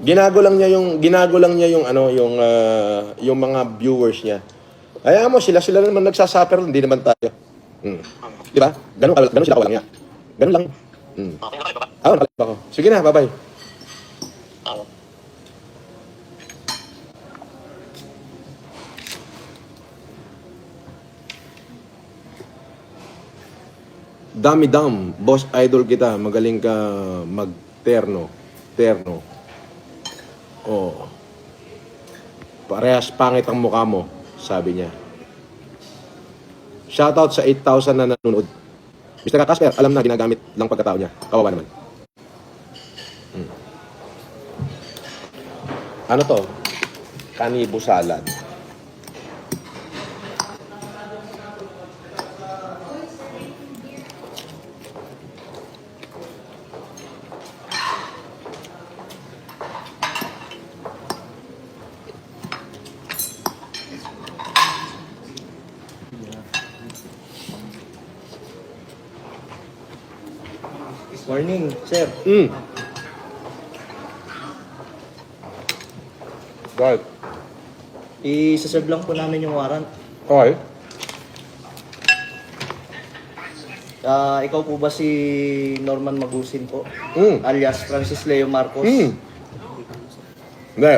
Ginago lang niya yung ano, yung mga viewers niya. Kaya mo sila naman nagsasuffer, hindi naman tayo. Di ba? Ganun sila kawalang niya. Ganun lang. Okay na kayo ba? Oo, nakalip ako. Sige na, bye-bye. Oo. Dami dam, boss idol kita, magaling ka magterno. Terno. Oh. Parehas pangit ang mukha mo, sabi niya. Shoutout sa 8,000 na nanonood. Mr. Casper, alam na ginagamit lang pagkatao niya. Kawawa naman. Ano to? Kanibo salad. Morning, sir. Right. I-serve lang po namin yung warrant. Okay. Ikaw po ba si Norman Magusin po? Mm. Alias Francis Leo Marcos? Hindi,